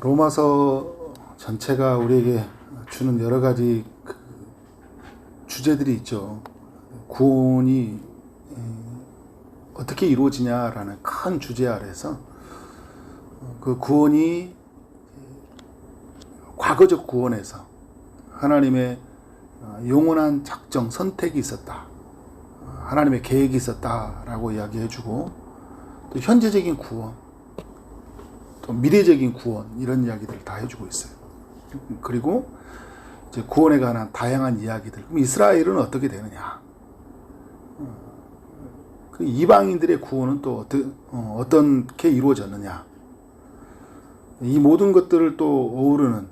로마서 전체가 우리에게 주는 여러 가지 그 주제들이 있죠. 구원이 어떻게 이루어지냐라는 큰 주제 아래서 그 구원이 과거적 구원에서 하나님의 영원한 작정, 선택이 있었다. 하나님의 계획이 있었다라고 이야기해주고, 또 현재적인 구원, 또 미래적인 구원, 이런 이야기들을 다 해주고 있어요. 그리고 이제 구원에 관한 다양한 이야기들. 그럼 이스라엘은 어떻게 되느냐? 그 이방인들의 구원은 또 어떻게 이루어졌느냐? 이 모든 것들을 또 어우르는,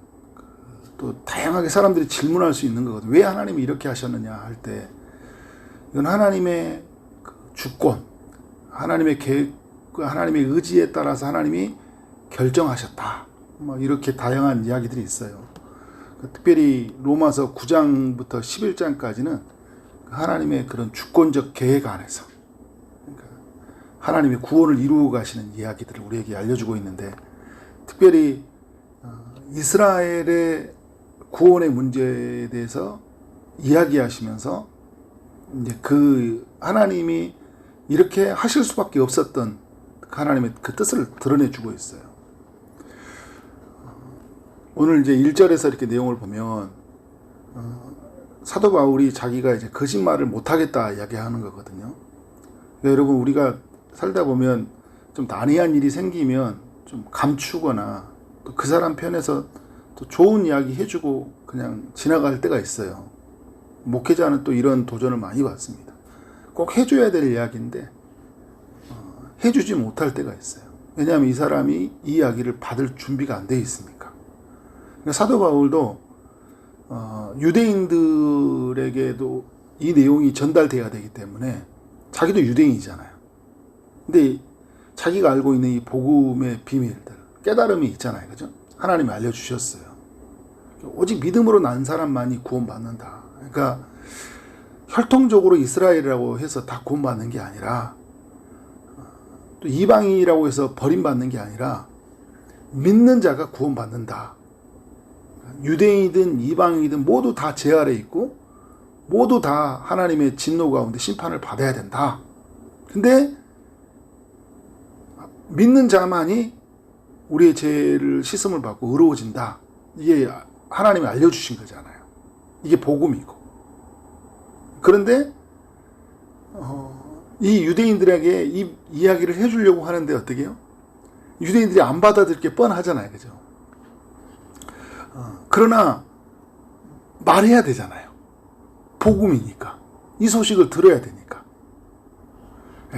또 다양하게 사람들이 질문할 수 있는 거거든요. 왜 하나님이 이렇게 하셨느냐 할 때, 이건 하나님의 주권, 하나님의 계획, 하나님의 의지에 따라서 하나님이 결정하셨다. 이렇게 다양한 이야기들이 있어요. 특별히 로마서 9장부터 11장까지는 하나님의 그런 주권적 계획 안에서 하나님의 구원을 이루어 가시는 이야기들을 우리에게 알려주고 있는데, 특별히 이스라엘의 구원의 문제에 대해서 이야기하시면서 이제 그 하나님이 이렇게 하실 수밖에 없었던 하나님의 그 뜻을 드러내주고 있어요. 오늘 이제 1절에서 이렇게 내용을 보면 사도 바울이 자기가 이제 거짓말을 못하겠다 이야기하는 거거든요. 그러니까 여러분, 우리가 살다 보면 좀 난해한 일이 생기면 좀 감추거나 또 그 사람 편에서 또 좋은 이야기 해주고 그냥 지나갈 때가 있어요. 목회자는 또 이런 도전을 많이 받습니다. 꼭 해줘야 될 이야기인데 해주지 못할 때가 있어요. 왜냐하면 이 사람이 이 이야기를 받을 준비가 안 되어 있으니까. 그러니까 사도 바울도 유대인들에게도 이 내용이 전달돼야 되기 때문에, 자기도 유대인이잖아요. 근데 자기가 알고 있는 이 복음의 비밀들, 깨달음이 있잖아요. 그죠? 하나님이 알려주셨어요. 오직 믿음으로 난 사람만이 구원받는다. 그러니까 혈통적으로 이스라엘이라고 해서 다 구원받는 게 아니라, 또 이방인이라고 해서 버림받는 게 아니라 믿는 자가 구원받는다. 유대인이든 이방인이든 모두 다 제 아래 있고 모두 다 하나님의 진노 가운데 심판을 받아야 된다. 근데 믿는 자만이 우리의 죄를 씻음을 받고 의로워진다. 이게 하나님이 알려주신 거잖아요. 이게 복음이고. 그런데 이 유대인들에게 이 이야기를 해주려고 하는데 어떻게 해요? 유대인들이 안 받아들일 게 뻔하잖아요. 그죠? 그러나 말해야 되잖아요. 복음이니까. 이 소식을 들어야 되니까.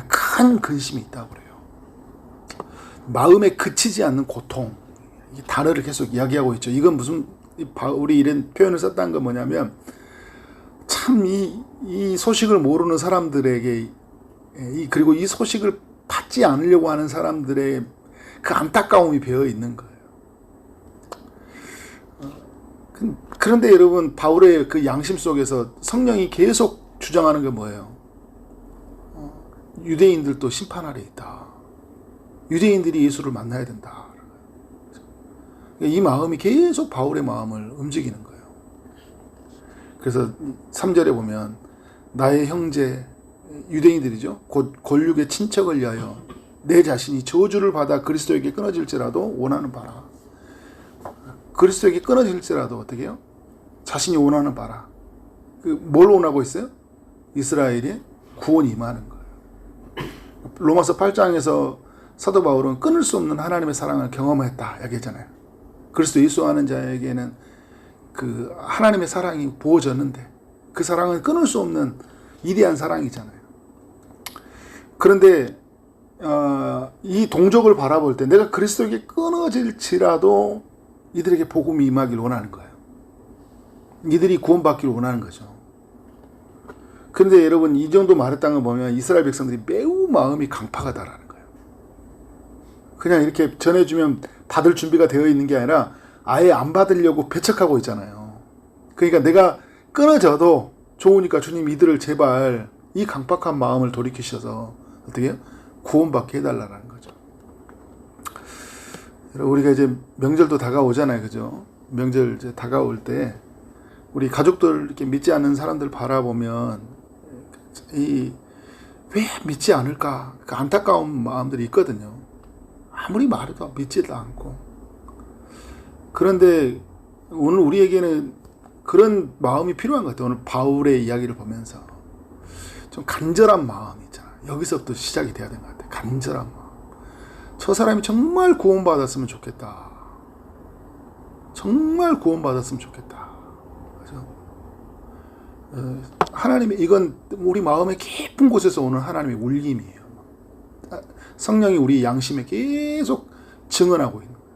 큰 근심이 있다고 그래요. 마음에 그치지 않는 고통. 이 단어를 계속 이야기하고 있죠. 이건 무슨, 바울이 이런 표현을 썼다는 건 뭐냐면, 참 이 소식을 모르는 사람들에게, 그리고 이 소식을 받지 않으려고 하는 사람들의 그 안타까움이 배어 있는 거예요. 그런데 여러분, 바울의 그 양심 속에서 성령이 계속 주장하는 게 뭐예요? 유대인들도 심판 아래 있다. 유대인들이 예수를 만나야 된다. 이 마음이 계속 바울의 마음을 움직이는 거예요. 그래서 3절에 보면, 나의 형제, 유대인들이죠. 곧 골육의 친척을 위하여 내 자신이 저주를 받아 그리스도에게 끊어질지라도 원하는 바라. 그리스도에게 끊어질지라도 어떻게 해요? 자신이 원하는 바라. 뭘 원하고 있어요? 이스라엘의 구원이 임하는 거예요. 로마서 8장에서 사도 바울은 끊을 수 없는 하나님의 사랑을 경험했다 얘기했잖아요. 그리스도 예수 아는 자에게는 그 하나님의 사랑이 부어졌는데, 그 사랑은 끊을 수 없는 위대한 사랑이잖아요. 그런데 이 동족을 바라볼 때 내가 그리스도에게 끊어질지라도 이들에게 복음이 임하길 원하는 거예요. 이들이 구원받기를 원하는 거죠. 그런데 여러분, 이 정도 말했다는 거 보면 이스라엘 백성들이 매우 마음이 강팍하다라는 거예요. 그냥 이렇게 전해주면 받을 준비가 되어 있는 게 아니라 아예 안 받으려고 배척하고 있잖아요. 그러니까 내가 끊어져도 좋으니까 주님, 이들을 제발 이 강팍한 마음을 돌이키셔서 어떻게 해요? 구원받게 해달라는 거죠. 우리가 이제 명절도 다가오잖아요. 그죠? 명절 이제 다가올 때 우리 가족들 이렇게 믿지 않는 사람들 바라보면 왜 믿지 않을까? 그 안타까운 마음들이 있거든요. 아무리 말해도 믿지도 않고. 그런데 오늘 우리에게는 그런 마음이 필요한 것 같아요. 오늘 바울의 이야기를 보면서 좀 간절한 마음 있잖아요. 여기서부터 시작이 돼야 되는 것 같아요. 간절한 마음. 저 사람이 정말 구원받았으면 좋겠다. 정말 구원받았으면 좋겠다. 그죠? 하나님의 이건 우리 마음의 깊은 곳에서 오는 하나님의 울림이에요. 성령이 우리 양심에 계속 증언하고 있는 거예요.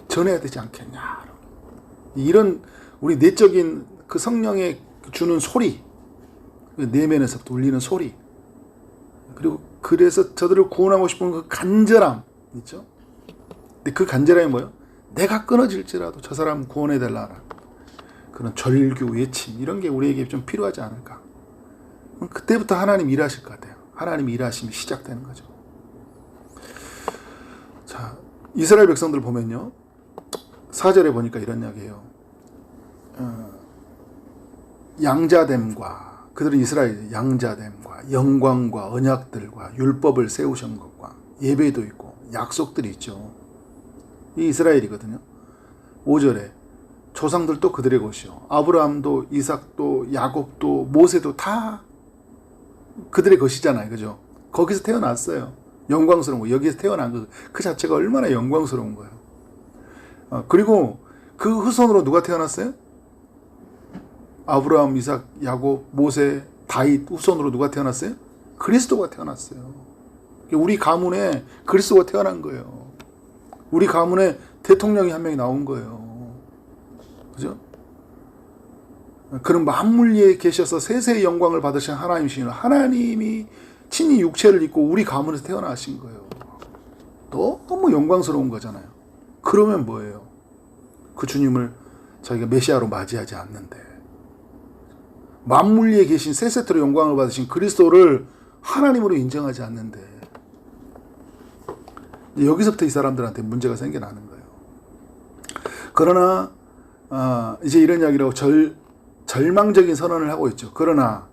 전해야 되지 않겠냐. 이런 우리 내적인 그 성령의 주는 소리, 내면에서부터 울리는 소리, 그리고 그래서 저들을 구원하고 싶은 그 간절함 있죠. 근데 그 간절함이 뭐예요? 내가 끊어질지라도 저 사람 구원해 달라는 그런 절규, 외침 이런 게 우리에게 좀 필요하지 않을까. 그때부터 하나님 일하실 것 같아요. 하나님 일하심이 시작되는 거죠. 자, 이스라엘 백성들 보면요. 4절에 보니까 이런 이야기예요. 양자됨과 그들은 이스라엘 양자됨과 영광과 언약들과 율법을 세우신 것과 예배도 있고 약속들이 있죠. 이 이스라엘이거든요. 5절에 조상들도 그들의 것이요. 아브라함도 이삭도 야곱도 모세도 다 그들의 것이잖아요. 그죠? 거기서 태어났어요. 영광스러운 거. 여기서 태어난 그 자체가 얼마나 영광스러운 거예요. 그리고 그 후손으로 누가 태어났어요? 아브라함, 이삭, 야곱, 모세, 다윗 후손으로 누가 태어났어요? 그리스도가 태어났어요. 우리 가문에 그리스도가 태어난 거예요. 우리 가문에 대통령이 한 명이 나온 거예요. 그죠? 그런 만물 위에 계셔서 세세의 영광을 받으신 하나님이시는 하나님이 친히 육체를 입고 우리 가문에서 태어나신 거예요. 너무 영광스러운 거잖아요. 그러면 뭐예요? 그 주님을 저희가 메시아로 맞이하지 않는데 만물 위에 계신 세세토로 영광을 받으신 그리스도를 하나님으로 인정하지 않는데 여기서부터 이 사람들한테 문제가 생겨나는 거예요. 그러나 이제 이런 이야기라고 절망적인 선언을 하고 있죠. 그러나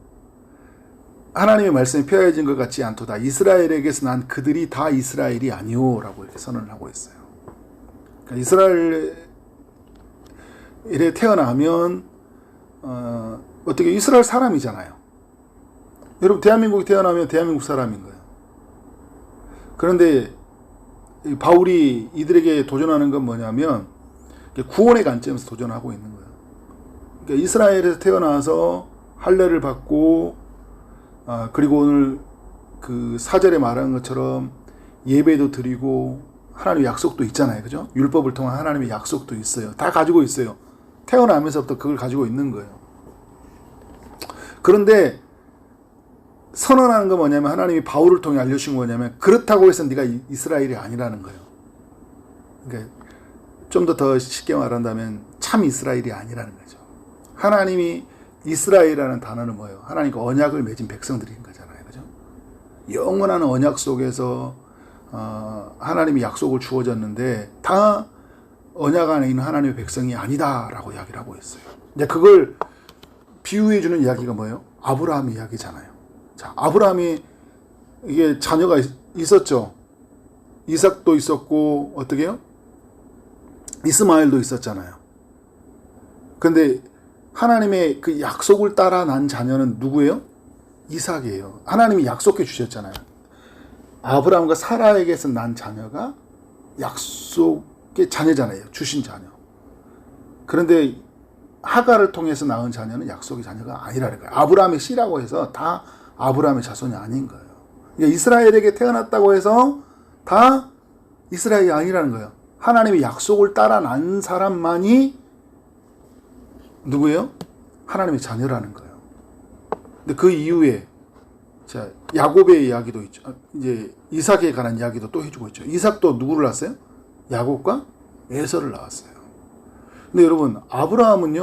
하나님의 말씀이 폐하여진 것 같지 않도다. 이스라엘에게서 난 그들이 다 이스라엘이 아니오 라고 이렇게 선언을 하고 있어요. 그러니까 이스라엘에 태어나면 어떻게 이스라엘 사람이잖아요. 여러분 대한민국에 태어나면 대한민국 사람인 거예요. 그런데 바울이 이들에게 도전하는 건 뭐냐면 구원의 관점에서 도전하고 있는 거예요. 그러니까 이스라엘에서 태어나서 할례를 받고 그리고 오늘 그 4절에 말한 것처럼 예배도 드리고 하나님의 약속도 있잖아요. 그죠? 율법을 통한 하나님의 약속도 있어요. 다 가지고 있어요. 태어나면서부터 그걸 가지고 있는 거예요. 그런데 선언하는 건 뭐냐면 하나님이 바울을 통해 알려주신 건 뭐냐면 그렇다고 해서 네가 이스라엘이 아니라는 거예요. 그러니까 좀 더 쉽게 말한다면 참 이스라엘이 아니라는 거죠. 하나님이 이스라엘이라는 단어는 뭐예요? 하나님과 언약을 맺은 백성들인 거잖아요. 그죠? 영원한 언약 속에서 하나님이 약속을 주어졌는데 다 언약 안에 있는 하나님의 백성이 아니다라고 이야기를 하고 있어요. 이제 그걸 비유해 주는 이야기가 뭐예요? 아브라함 이야기잖아요. 자, 아브라함이 이게 자녀가 있었죠. 이삭도 있었고 어떻게 해요? 이스마엘도 있었잖아요. 근데 하나님의 그 약속을 따라 난 자녀는 누구예요? 이삭이에요. 하나님이 약속해 주셨잖아요. 아브라함과 사라에게서 난 자녀가 약속의 자녀잖아요. 주신 자녀. 그런데 하가를 통해서 낳은 자녀는 약속의 자녀가 아니라는 거예요. 아브라함의 씨라고 해서 다 아브라함의 자손이 아닌 거예요. 그러니까 이스라엘에게 태어났다고 해서 다 이스라엘이 아니라는 거예요. 하나님의 약속을 따라 난 사람만이 누구예요? 하나님의 자녀라는 거예요. 근데 그 이후에 자, 야곱의 이야기도 있죠. 이제 이삭에 관한 이야기도 또 해주고 있죠. 이삭도 누구를 낳았어요? 야곱과 에서를 낳았어요. 근데 여러분, 아브라함은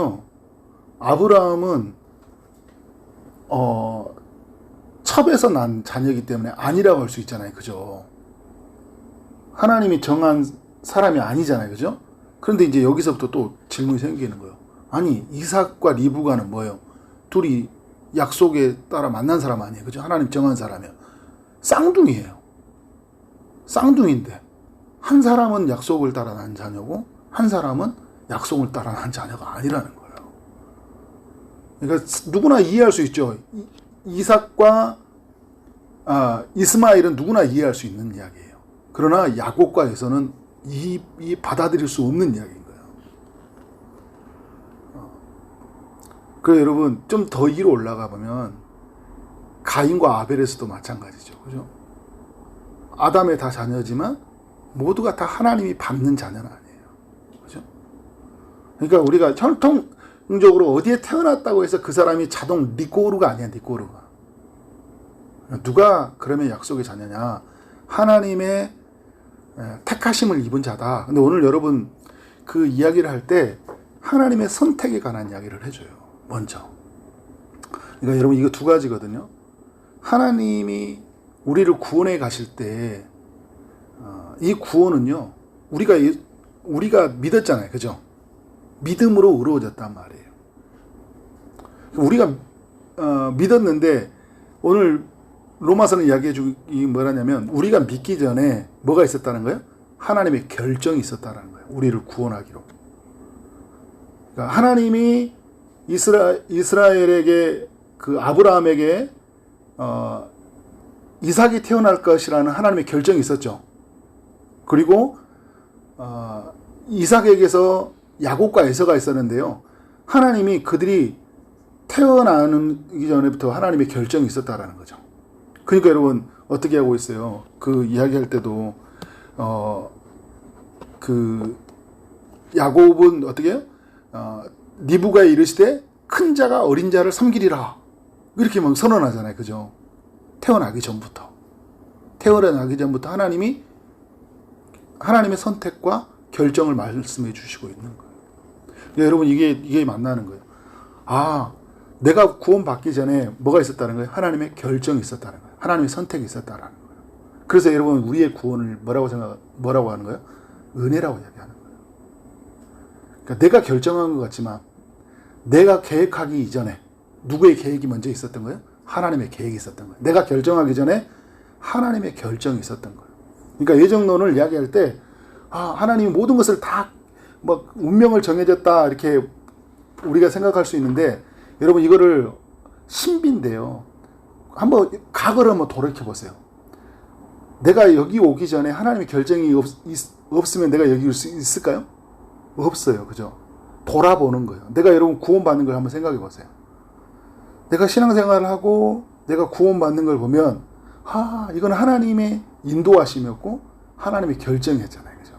첩에서 난 자녀이기 때문에 아니라고 할 수 있잖아요. 그죠? 하나님이 정한 사람이 아니잖아요. 그죠? 그런데 이제 여기서부터 또 질문이 생기는 거예요. 아니, 이삭과 리브가는 뭐예요? 둘이 약속에 따라 만난 사람 아니에요. 그죠? 하나님 정한 사람이에요. 쌍둥이에요. 쌍둥이인데 한 사람은 약속을 따라 난 자녀고 한 사람은 약속을 따라 난 자녀가 아니라는 거예요. 그러니까 누구나 이해할 수 있죠. 이삭과 이스마엘은 누구나 이해할 수 있는 이야기예요. 그러나 야곱과 에서는 이 받아들일 수 없는 이야기인 거예요. 그래서 여러분 좀 더 위로 올라가 보면 가인과 아벨에서도 마찬가지죠. 그죠? 아담의 다 자녀지만 모두가 다 하나님이 밟는 자녀는 아니에요. 그죠? 그러니까 우리가 혈통적으로 어디에 태어났다고 해서 그 사람이 자동 니꼬르가 아니야, 니꼬르가. 누가 그러면 약속의 자녀냐? 하나님의 택하심을 입은 자다. 근데 오늘 여러분 그 이야기를 할 때 하나님의 선택에 관한 이야기를 해줘요. 먼저. 그러니까 여러분 이거 두 가지거든요. 하나님이 우리를 구원해 가실 때 이 구원은요. 우리가 믿었잖아요. 그죠? 믿음으로 의로워졌단 말이에요. 우리가 믿었는데 오늘 로마서는 이야기해 주기 뭐라냐면 우리가 믿기 전에 뭐가 있었다는 거예요? 하나님의 결정이 있었다는 거예요. 우리를 구원하기로. 그러니까 하나님이 이스라엘에게 그 아브라함에게 이삭이 태어날 것이라는 하나님의 결정이 있었죠. 그리고 이삭에게서 야곱과 에서가 있었는데요. 하나님이 그들이 태어나기 전에부터 하나님의 결정이 있었다라는 거죠. 그러니까 여러분 어떻게 하고 있어요? 그 이야기할 때도 그 야곱은 어떻게 해요? 리브가에 이르시되 큰 자가 어린 자를 섬기리라 이렇게 막 선언하잖아요. 그죠? 태어나기 전부터 하나님의 선택과 결정을 말씀해 주시고 있는 거예요. 그러니까 여러분 이게 만나는 거예요. 내가 구원받기 전에 뭐가 있었다는 거예요? 하나님의 결정이 있었다는 거예요. 하나님의 선택이 있었다는 거예요. 그래서 여러분 우리의 구원을 뭐라고 하는 거예요? 은혜라고 이야기하는 거예요. 그러니까 내가 결정한 것 같지만 내가 계획하기 이전에 누구의 계획이 먼저 있었던 거예요? 하나님의 계획이 있었던 거예요. 내가 결정하기 전에 하나님의 결정이 있었던 거예요. 그러니까 예정론을 이야기할 때 하나님이 모든 것을 다 운명을 정해졌다 이렇게 우리가 생각할 수 있는데 여러분 이거를 신비인데요. 한번 과거를 한번 돌이켜 보세요. 내가 여기 오기 전에 하나님의 결정이 없으면 내가 여기 올 수 있을까요? 없어요. 그죠? 돌아보는 거예요. 내가 여러분 구원받는 걸 한번 생각해 보세요. 내가 신앙생활을 하고 내가 구원받는 걸 보면 이건 하나님의 인도하심이었고 하나님의 결정이었잖아요. 그죠?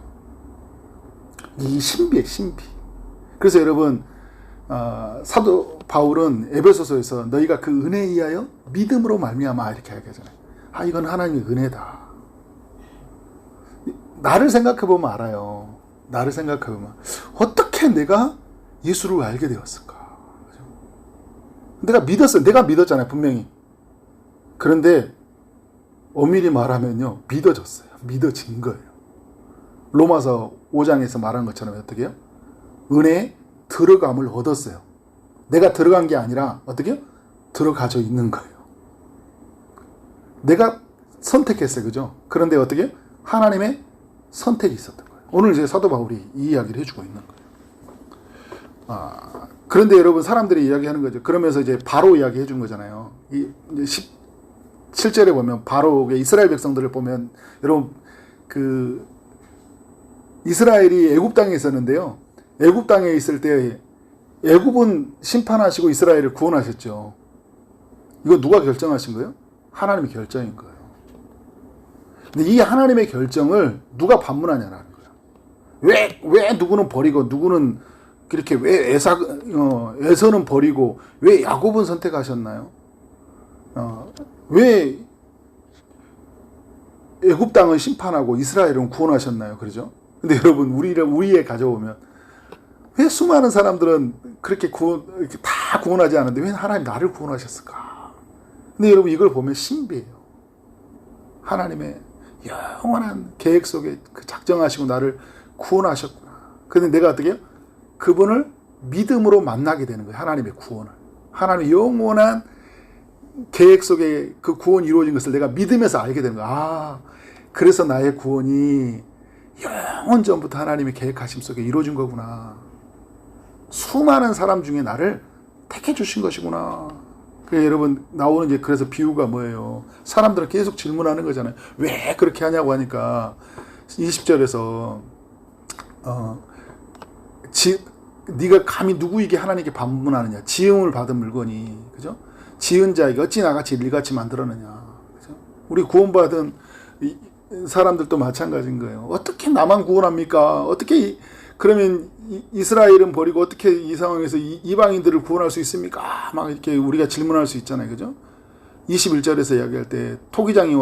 이 신비예요. 신비. 그래서 여러분 사도 바울은 에베소서에서 너희가 그 은혜에 의하여 믿음으로 말미암아 이렇게 얘기하잖아요. 이건 하나님의 은혜다. 나를 생각해 보면 알아요. 나를 생각해 보면 어떻게 내가 예수를 알게 되었을까? 내가 믿었어요. 내가 믿었잖아요. 분명히. 그런데 엄밀히 말하면요. 믿어졌어요. 믿어진 거예요. 로마서 5장에서 말한 것처럼 어떻게 해요? 은혜에 들어감을 얻었어요. 내가 들어간 게 아니라 어떻게 해요? 들어가져 있는 거예요. 내가 선택했어요. 그죠? 그런데 어떻게 해요? 하나님의 선택이 있었던 거예요. 오늘 이제 사도 바울이 이 이야기를 해주고 있는 거예요. 그런데 여러분 사람들이 이야기하는 거죠. 그러면서 이제 바로 이야기해 준 거잖아요. 이제 17절에 보면 바로 이스라엘 백성들을 보면 여러분 그 이스라엘이 애굽 땅에 있었는데요. 애굽 땅에 있을 때 애굽은 심판하시고 이스라엘을 구원하셨죠. 이거 누가 결정하신 거예요? 하나님의 결정인 거예요. 근데 이 하나님의 결정을 누가 반문하냐는 거예요. 왜 누구는 버리고 누구는 그렇게 왜 에서는 버리고 왜 야곱은 선택하셨나요? 왜 애굽 땅은 심판하고 이스라엘은 구원하셨나요? 그러죠? 근데 여러분 우리에 가져오면 왜 수많은 사람들은 그렇게 다 구원하지 않는데 왜 하나님 나를 구원하셨을까? 근데 여러분 이걸 보면 신비해요. 하나님의 영원한 계획 속에 그 작정하시고 나를 구원하셨구나. 근데 내가 어떻게 해요? 그분을 믿음으로 만나게 되는 거예요. 하나님의 구원을. 하나님의 영원한 계획 속에 그 구원이 이루어진 것을 내가 믿으면서 알게 되는 거야. 아, 그래서 나의 구원이 영원 전부터 하나님의 계획하심 속에 이루어진 거구나. 수많은 사람 중에 나를 택해 주신 것이구나. 그래서 여러분 나오는 이제 그래서 비유가 뭐예요? 사람들은 계속 질문하는 거잖아요. 왜 그렇게 하냐고 하니까 20절에서 네가 감히 누구에게 하나님께 반문하느냐? 지음을 받은 물건이, 그죠? 지은 자에게 어찌 나같이 일같이 만들었느냐? 그죠? 우리 구원받은 사람들도 마찬가지인 거예요. 어떻게 나만 구원합니까? 어떻게 그러면 이스라엘은 버리고 어떻게 이 상황에서 이방인들을 구원할 수 있습니까? 막 이렇게 우리가 질문할 수 있잖아요, 그죠? 21절에서 이야기할 때 토기장이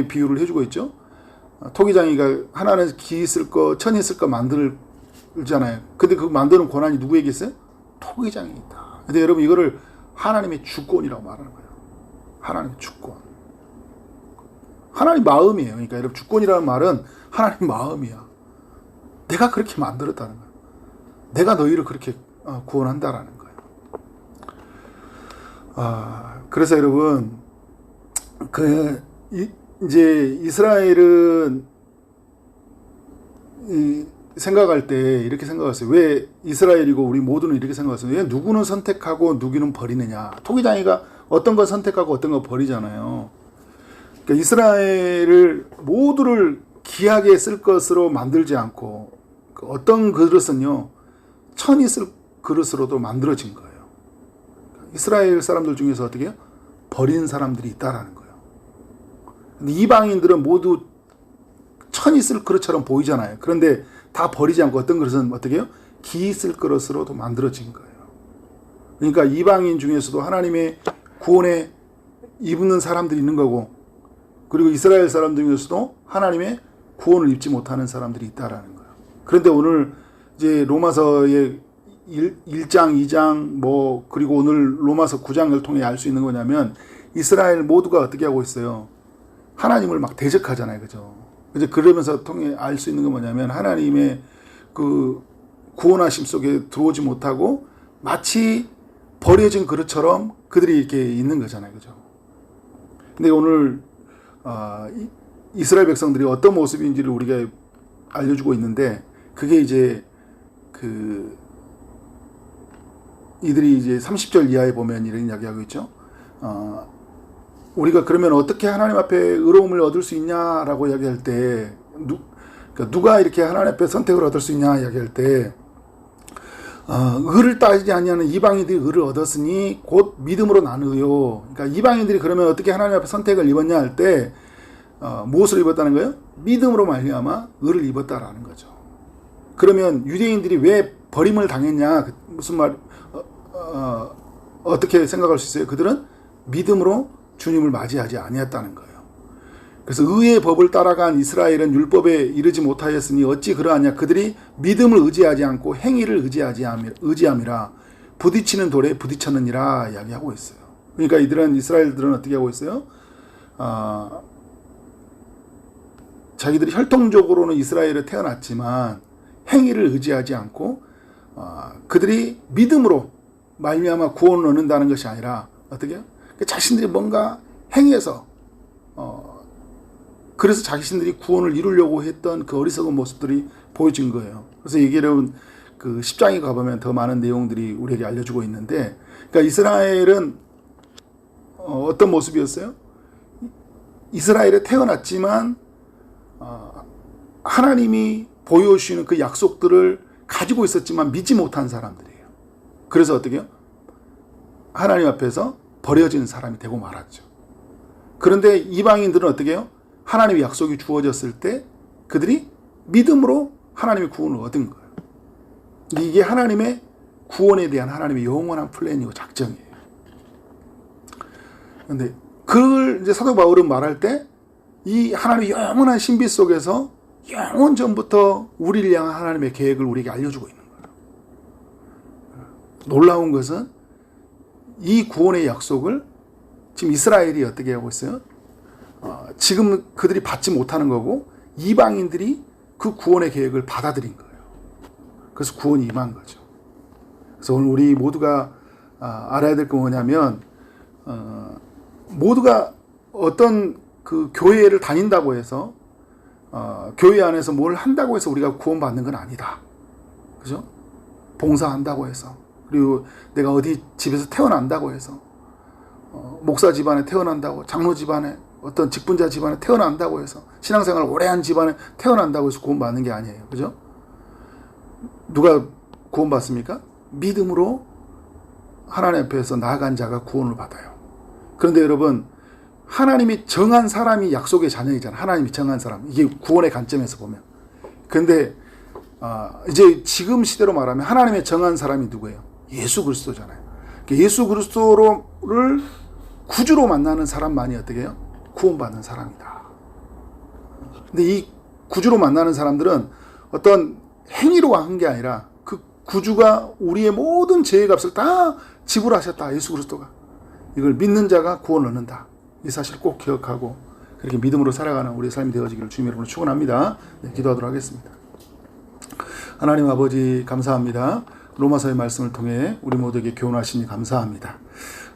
비유를 해주고 있죠. 토기장이가 하나는 기 있을 거, 천 있을 거 만들잖아요. 근데 그 만드는 권한이 누구에게 있어요? 토기장이 있다. 근데 여러분 이거를 하나님의 주권이라고 말하는 거예요. 하나님의 주권. 하나님 마음이에요. 그러니까 여러분 주권이라는 말은 하나님 마음이야. 내가 그렇게 만들었다는 거예요. 내가 너희를 그렇게 구원한다라는 거예요. 그래서 여러분 이제 이스라엘은 생각할 때 이렇게 생각했어요. 왜 이스라엘이고 우리 모두는 이렇게 생각했어요. 왜 누구는 선택하고 누구는 버리느냐. 토기장이가 어떤 걸 선택하고 어떤 걸 버리잖아요. 그러니까 이스라엘을 모두를 귀하게 쓸 것으로 만들지 않고 어떤 그릇은요 천이 쓸 그릇으로도 만들어진 거예요. 이스라엘 사람들 중에서 어떻게 해요? 버린 사람들이 있다라는 거예요. 근데 이방인들은 모두 천이 쓸 그릇처럼 보이잖아요. 그런데 다 버리지 않고 어떤 그릇은 어떻게 해요? 기 쓸 그릇으로도 만들어진 거예요. 그러니까 이방인 중에서도 하나님의 구원에 입는 사람들이 있는 거고, 그리고 이스라엘 사람들 중에서도 하나님의 구원을 입지 못하는 사람들이 있다라는 거예요. 그런데 오늘 이제 로마서의 1장, 2장 그리고 오늘 로마서 9장을 통해 알 수 있는 거냐면 이스라엘 모두가 어떻게 하고 있어요? 하나님을 막 대적하잖아요. 그죠? 이제 그러면서 통해 알 수 있는 건 뭐냐면 하나님의 그 구원하심 속에 들어오지 못하고 마치 버려진 그릇처럼 그들이 이렇게 있는 거잖아요. 그죠? 근데 오늘 이스라엘 백성들이 어떤 모습인지를 우리가 알려주고 있는데, 그게 이제 이들이 이제 30절 이하에 보면 이런 이야기하고 있죠. 우리가 그러면 어떻게 하나님 앞에 의로움을 얻을 수 있냐라고 이야기할 때, 그러니까 누가 이렇게 하나님 앞에 선택을 얻을 수 있냐 이야기할 때, 의를 따지지 아니하는 이방인들이 의를 얻었으니 곧 믿음으로 나누요. 그러니까 이방인들이 그러면 어떻게 하나님 앞에 선택을 입었냐 할 때, 무엇을 입었다는 거예요? 믿음으로 말미암아 의를 입었다라는 거죠. 그러면 유대인들이 왜 버림을 당했냐? 무슨 말? 어떻게 생각할 수 있어요? 그들은 믿음으로 주님을 맞이하지 아니했다는 거예요. 그래서 의의 법을 따라간 이스라엘은 율법에 이르지 못하였으니 어찌 그러하냐? 그들이 믿음을 의지하지 않고 행위를 의지함이라 부딪히는 돌에 부딪혔느니라 이야기하고 있어요. 그러니까 이스라엘들은 어떻게 하고 있어요? 자기들이 혈통적으로는 이스라엘에 태어났지만 행위를 의지하지 않고 그들이 믿음으로 말미암아 구원을 얻는다는 것이 아니라 어떻게 해요? 자신들이 뭔가 행해서 그래서 자신들이 구원을 이루려고 했던 그 어리석은 모습들이 보여진 거예요. 그래서 여러분 그 10장에 가보면 더 많은 내용들이 우리에게 알려주고 있는데, 그러니까 이스라엘은 어떤 모습이었어요? 이스라엘에 태어났지만 하나님이 보여주시는 그 약속들을 가지고 있었지만 믿지 못한 사람들이에요. 그래서 어떻게 해요? 하나님 앞에서 버려진 사람이 되고 말았죠. 그런데 이방인들은 어떻게 해요? 하나님의 약속이 주어졌을 때 그들이 믿음으로 하나님의 구원을 얻은 거예요. 이게 하나님의 구원에 대한 하나님의 영원한 플랜이고 작정이에요. 그런데 그걸 이제 사도 바울은 말할 때 이 하나님의 영원한 신비 속에서 영원 전부터 우리를 향한 하나님의 계획을 우리에게 알려주고 있는 거예요. 놀라운 것은 이 구원의 약속을 지금 이스라엘이 어떻게 하고 있어요? 지금 그들이 받지 못하는 거고 이방인들이 그 구원의 계획을 받아들인 거예요. 그래서 구원이 임한 거죠. 그래서 오늘 우리 모두가 알아야 될 건 뭐냐면 모두가 어떤 그 교회를 다닌다고 해서 교회 안에서 뭘 한다고 해서 우리가 구원받는 건 아니다. 그죠? 봉사한다고 해서, 그리고 내가 어디 집에서 태어난다고 해서, 목사 집안에 태어난다고, 장로 집안에, 어떤 직분자 집안에 태어난다고 해서, 신앙생활 오래 한 집안에 태어난다고 해서 구원받는 게 아니에요. 그죠? 누가 구원받습니까? 믿음으로 하나님 앞에서 나아간 자가 구원을 받아요. 그런데 여러분, 하나님이 정한 사람이 약속의 자녀이잖아요. 하나님이 정한 사람. 이게 구원의 관점에서 보면. 그런데 이제 지금 시대로 말하면 하나님의 정한 사람이 누구예요? 예수 그리스도잖아요. 예수 그리스도를 구주로 만나는 사람만이 어떻게 해요? 구원받는 사람이다. 근데 이 구주로 만나는 사람들은 어떤 행위로 한 게 아니라 그 구주가 우리의 모든 죄의 값을 다 지불하셨다. 예수 그리스도가. 이걸 믿는 자가 구원을 얻는다. 이 사실을 꼭 기억하고 그렇게 믿음으로 살아가는 우리의 삶이 되어지기를 주님 여러분을 축원합니다. 네, 기도하도록 하겠습니다. 하나님 아버지 감사합니다. 로마서의 말씀을 통해 우리 모두에게 교훈하시니 감사합니다.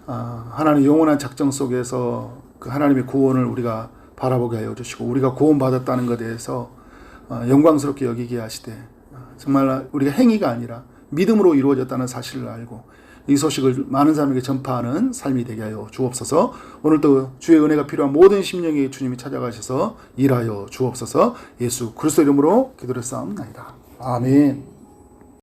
하나님 영원한 작정 속에서 그 하나님의 구원을 우리가 바라보게 하여 주시고 우리가 구원받았다는 것에 대해서 영광스럽게 여기게 하시되 정말 우리가 행위가 아니라 믿음으로 이루어졌다는 사실을 알고 이 소식을 많은 사람에게 전파하는 삶이 되게 하여 주옵소서. 오늘도 주의 은혜가 필요한 모든 심령에 주님이 찾아가셔서 일하여 주옵소서. 예수 그리스도 이름으로 기도를 쌓옵나이다. 아멘.